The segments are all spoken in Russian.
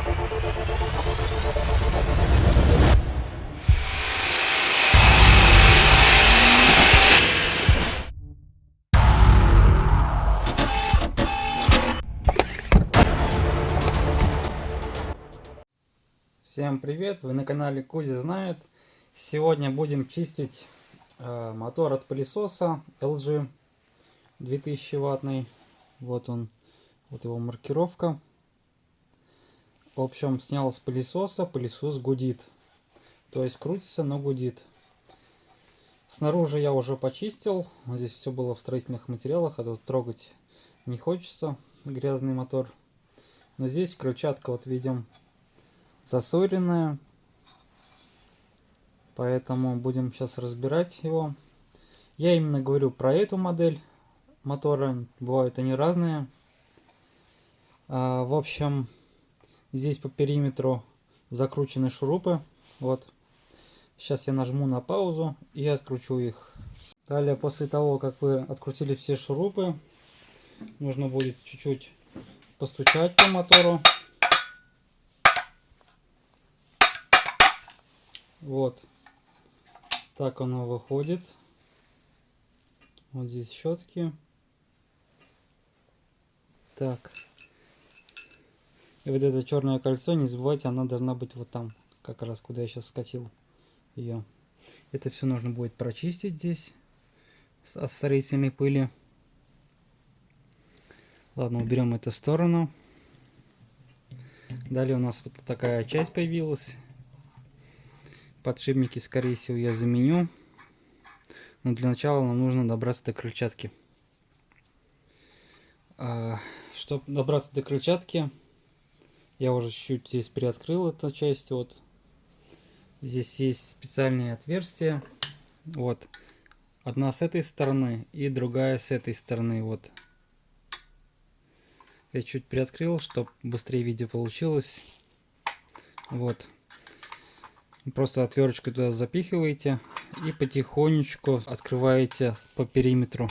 Всем привет! Вы на канале Кузя знает. Сегодня будем чистить мотор от пылесоса LG 2000 ваттный. Вот он, вот его маркировка. В общем, снял с пылесоса, пылесос гудит. То есть крутится, но гудит. Снаружи я уже почистил. Здесь все было в строительных материалах, а тут трогать не хочется. Грязный мотор. Но здесь крыльчатка, вот видим, засоренная, поэтому будем сейчас разбирать его. Я именно говорю про эту модель мотора, бывают они разные. В общем, здесь по периметру закручены шурупы. Вот, сейчас я нажму на паузу и откручу их. Далее, после того как вы открутили все шурупы, нужно будет чуть-чуть постучать по мотору. Вот так оно выходит. Вот здесь щетки. Так. И вот это черное кольцо, не забывайте, она должна быть вот там, как раз куда я сейчас скатил ее. Это все нужно будет прочистить здесь от строительной пыли. Ладно, уберем это в сторону. Далее у нас вот такая часть появилась. Подшипники, скорее всего, я заменю. Но для начала нам нужно добраться до крыльчатки. Чтобы добраться до крыльчатки, я уже чуть-чуть здесь приоткрыл эту часть. Вот здесь есть специальные отверстия. Вот. Одна с этой стороны и другая с этой стороны. Вот. Я чуть приоткрыл, чтобы быстрее видео получилось. Вот. Просто отверточку туда запихиваете и потихонечку открываете по периметру,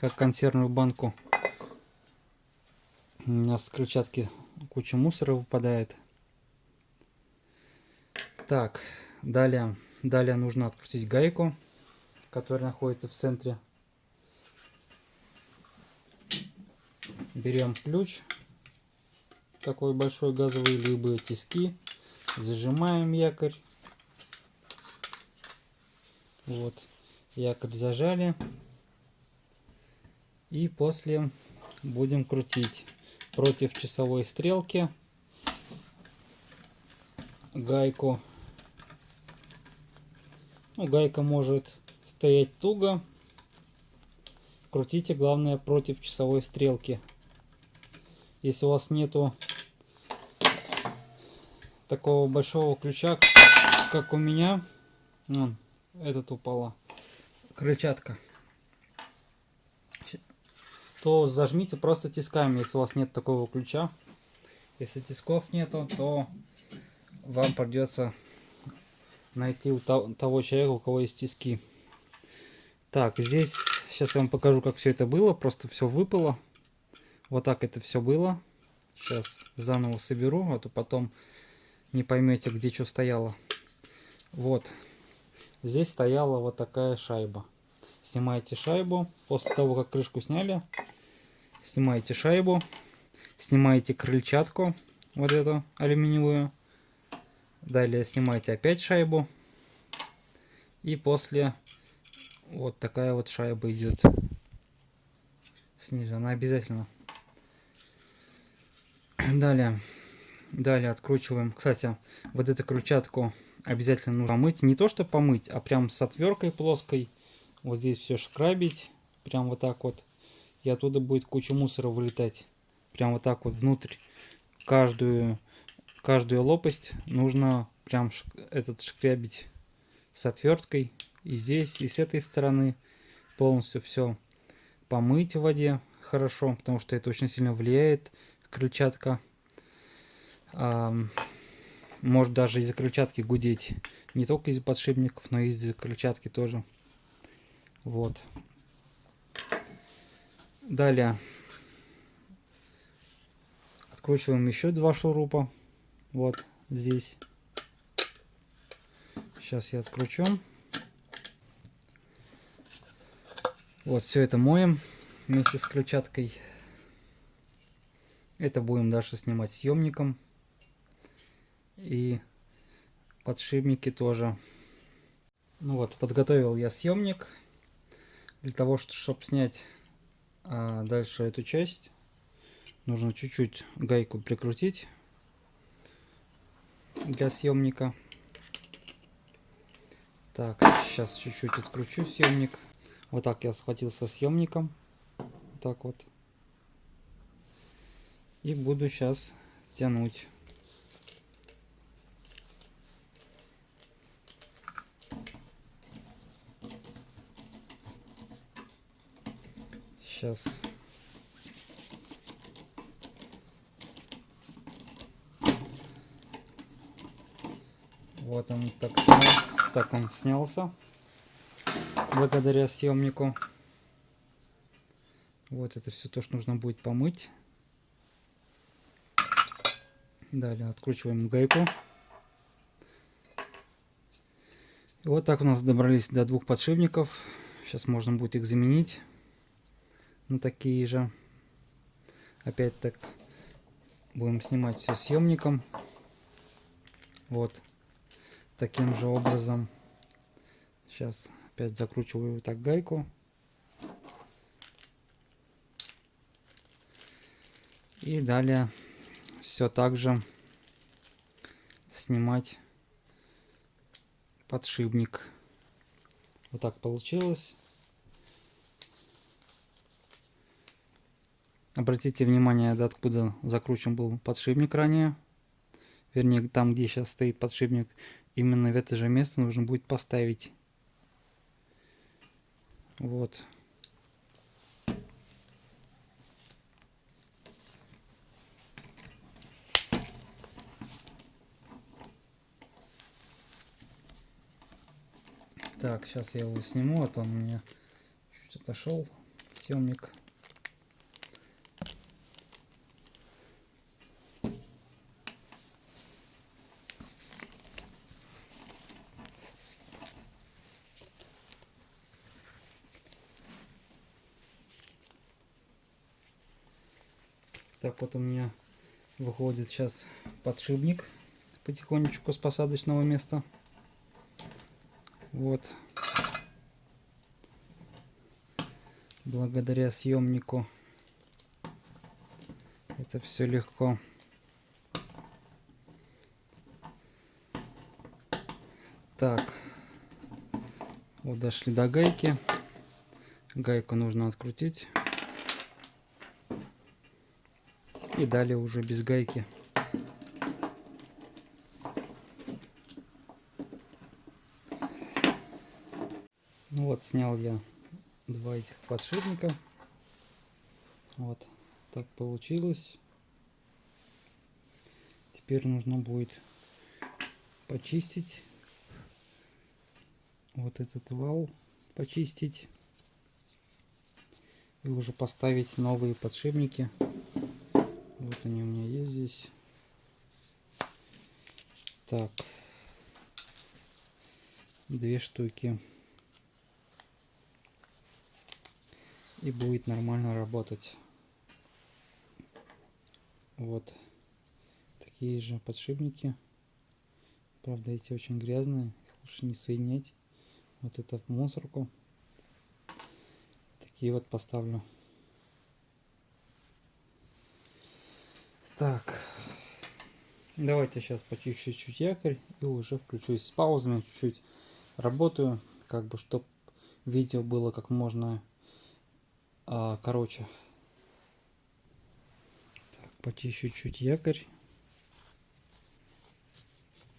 как консервную банку. У нас с крыльчатки куча мусора выпадает. Так, далее нужно открутить гайку, которая находится в центре. Берем ключ, такой большой газовый, либо тиски, зажимаем якорь. Вот, якорь зажали. И после будем крутить против часовой стрелки гайку. Ну, гайка может стоять туго. Крутите, главное, против часовой стрелки. Если у вас нету такого большого ключа, как у меня, вон, этот упала крыльчатка, то зажмите просто тисками, если у вас нет такого ключа. Если тисков нету, то вам придется найти у того человека, у кого есть тиски. Так, здесь сейчас я вам покажу, как все это было. Просто все выпало. Вот так это все было. Сейчас заново соберу, а то потом не поймете, где что стояло. Вот. Здесь стояла вот такая шайба. Снимаете шайбу. После того, как крышку сняли, снимаете шайбу. Снимаете крыльчатку, вот эту алюминиевую. Далее снимаете опять шайбу. И после вот такая вот шайба идет снизу. Она обязательно. Далее откручиваем. Кстати, вот эту крыльчатку обязательно нужно помыть. Не то что помыть, а прям с отверткой плоской. Вот здесь все шкрабить. Прям вот так вот. И оттуда будет куча мусора вылетать. Прям вот так вот внутрь. Каждую лопасть нужно прям этот шкрябить с отверткой. И здесь, и с этой стороны полностью все помыть в воде хорошо, потому что это очень сильно влияет. Крыльчатка может даже из-за крыльчатки гудеть, не только из-за подшипников, но и из-за крыльчатки тоже. Вот. Далее откручиваем еще два шурупа. Вот здесь. Сейчас я откручу. Вот все это моем вместе с крыльчаткой. Это будем дальше снимать съемником. И подшипники тоже. Ну вот, подготовил я съемник. Для того, чтобы снять дальше эту часть, нужно чуть-чуть гайку прикрутить для съемника. Так, сейчас чуть-чуть откручу съемник. Вот так я схватился съемником. Вот так вот. И буду сейчас тянуть. Сейчас. Вот он так он снялся. Благодаря съемнику. Вот это все то, что нужно будет помыть. Далее откручиваем гайку. И вот так у нас добрались до двух подшипников. Сейчас можно будет их заменить на такие же. Опять так будем снимать все съемником. Вот таким же образом. Сейчас опять закручиваю вот так гайку. И далее все так же снимать подшипник. Вот так получилось. Обратите внимание, до откуда закручен был подшипник ранее. Вернее, там, где сейчас стоит подшипник, именно в это же место нужно будет поставить. Вот. Так, сейчас я его сниму, а то он у меня чуть отошел, съемник. Так, вот у меня выходит сейчас подшипник потихонечку с посадочного места. Вот. Благодаря съемнику это все легко. Так, вот дошли до гайки. Гайку нужно открутить. И далее уже без гайки. Ну вот, снял я два этих подшипника. Вот так получилось. Теперь нужно будет почистить вот этот вал, почистить и уже поставить новые подшипники. Вот они у меня есть здесь. Так, 2 штуки. И будет нормально работать. Вот такие же подшипники. Правда, эти очень грязные, их лучше не соединять. Вот это в мусорку. Такие вот поставлю. Так, давайте сейчас почищу чуть якорь и уже включусь с паузами, чуть-чуть работаю, как бы, чтобы видео было как можно короче. Так, почищу чуть якорь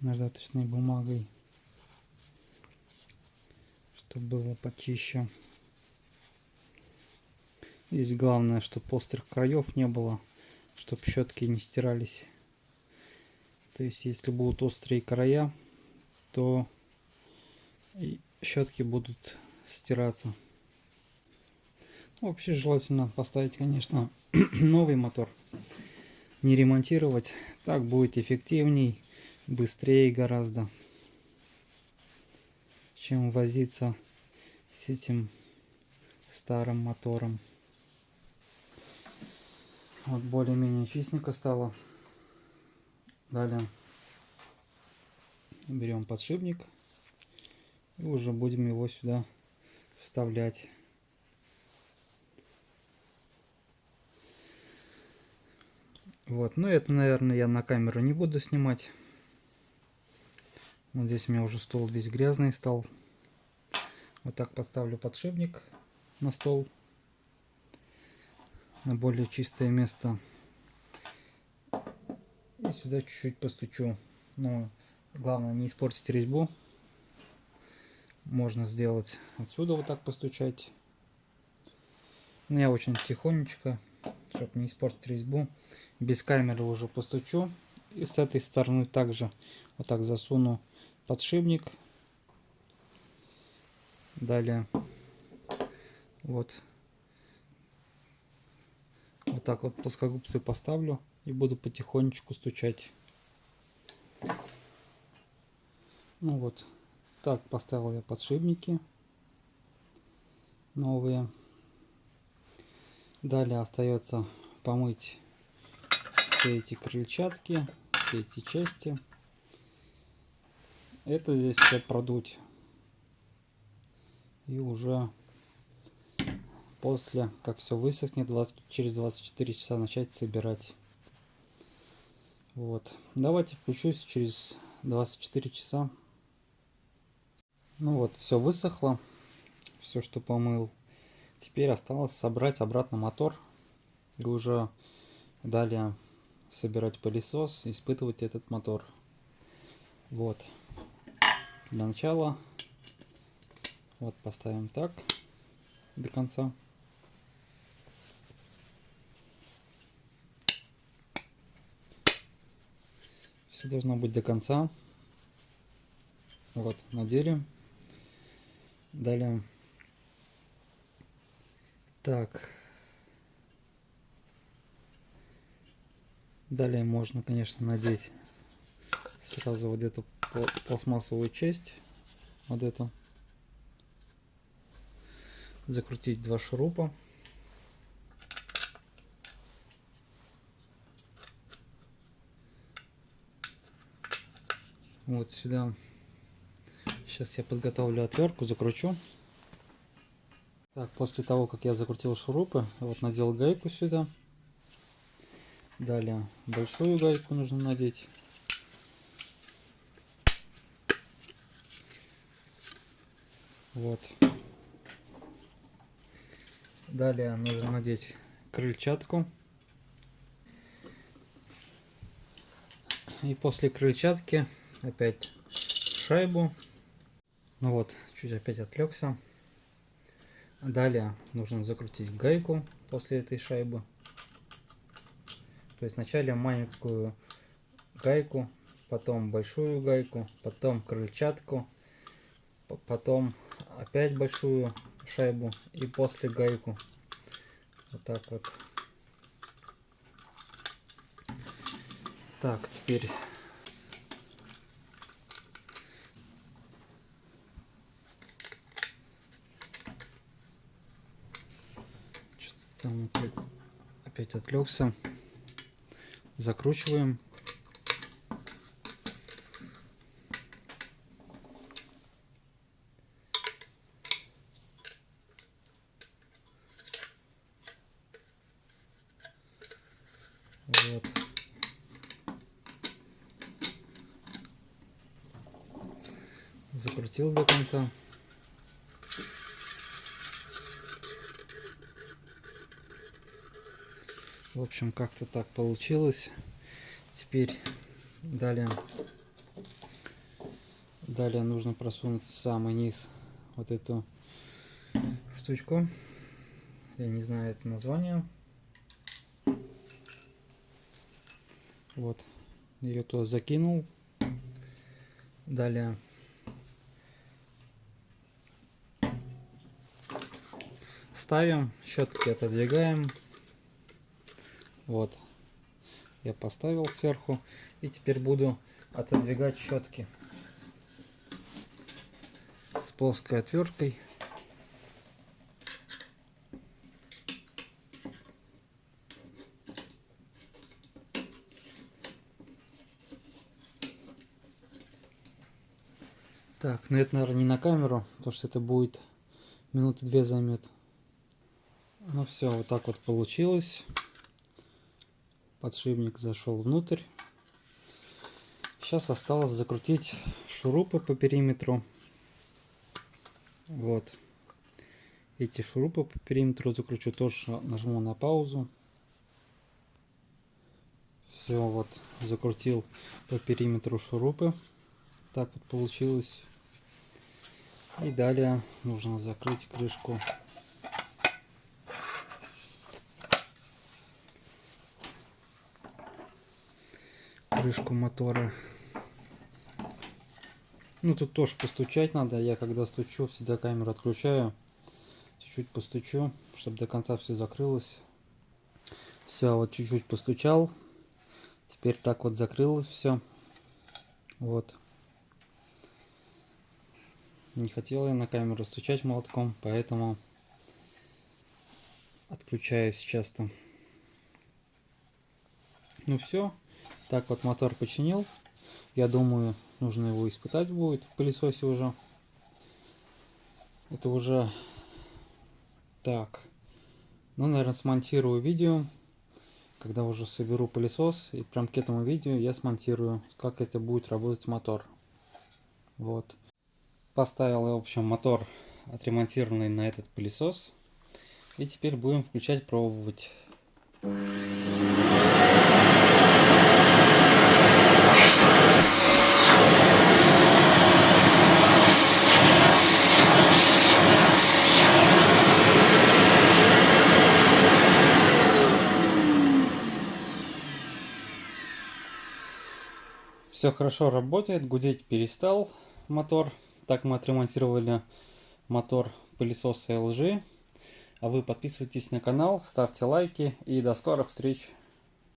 наждачной бумагой, чтобы было почище. Здесь главное, чтобы острых краев не было, чтобы щетки не стирались. То есть, если будут острые края, то щетки будут стираться. Вообще желательно поставить, конечно, новый мотор. не ремонтировать. Так будет эффективней, быстрее гораздо, чем возиться с этим старым мотором. Вот более-менее чистенько стало. Далее берем подшипник и уже будем его сюда вставлять. Вот, ну это, наверное, я на камеру не буду снимать. Вот здесь у меня уже стол весь грязный стал. Вот так подставлю подшипник на стол, на более чистое место. И сюда чуть-чуть постучу. Но главное не испортить резьбу. Можно сделать отсюда вот так постучать. Но я очень тихонечко, чтобы не испортить резьбу. Без камеры уже постучу. И с этой стороны также вот так засуну подшипник. Далее вот так вот плоскогубцы поставлю и буду потихонечку стучать. Ну вот так поставил я подшипники новые. Далее остается помыть все эти крыльчатки, все эти части. Это здесь все продуть. И уже после, как все высохнет, через 24 часа начать собирать. Вот. Давайте включусь через 24 часа. Ну вот, все высохло. Все, что помыл. Теперь осталось собрать обратно мотор. И уже далее собирать пылесос, испытывать этот мотор. Вот. Для начала вот поставим так до конца. Все должно быть до конца. Вот, надели. Далее. Так. Далее можно, конечно, надеть сразу вот эту пластмассовую часть. Вот эту. Закрутить 2 шурупа. Вот сюда. Сейчас я подготовлю отвертку, закручу. Так, после того, как я закрутил шурупы, вот надел гайку сюда. Далее большую гайку нужно надеть. Вот. Далее нужно надеть крыльчатку. И после крыльчатки опять шайбу. Ну вот, чуть опять отвлекся. Далее нужно закрутить гайку после этой шайбы. То есть вначале маленькую гайку, потом большую гайку, потом крыльчатку, потом опять большую шайбу и после гайку. Вот так вот. Так, теперь что-то там опять отвлекся. Закручиваем. Вот. Закрутил до конца. В общем, как-то так получилось. Теперь далее нужно просунуть в самый низ вот эту штучку. Я не знаю это название. Вот. Ее туда закинул. Далее ставим, щетки отодвигаем. Вот. я поставил сверху. И теперь буду отодвигать щетки с плоской отверткой. Так, но это, наверное, не на камеру, потому что это будет минуты 2 займет. Ну все, вот так вот получилось. Подшипник зашел внутрь. Сейчас осталось закрутить шурупы по периметру. Вот. Эти шурупы по периметру закручу. Тоже нажму на паузу. Все, вот, закрутил по периметру шурупы. Так вот получилось. И далее нужно закрыть крышку. Крышку мотора. Ну, тут тоже постучать надо. Я когда стучу, всегда камеру отключаю. Чуть-чуть постучу, чтобы до конца все закрылось. Все, вот чуть-чуть постучал. Теперь так вот закрылось все. Вот. Не хотел я на камеру стучать молотком, поэтому отключаю сейчас-то. Ну все. Так вот мотор починил. Я думаю, нужно его испытать будет в пылесосе уже. Это уже так. Ну, наверное, смонтирую видео. Когда уже соберу пылесос, и прям к этому видео я смонтирую, как это будет работать мотор. Вот. Поставил я, в общем, мотор отремонтированный на этот пылесос. И теперь будем включать, пробовать. Все хорошо работает, гудеть перестал мотор. Так мы отремонтировали мотор пылесоса LG. А вы подписывайтесь на канал, ставьте лайки и до скорых встреч!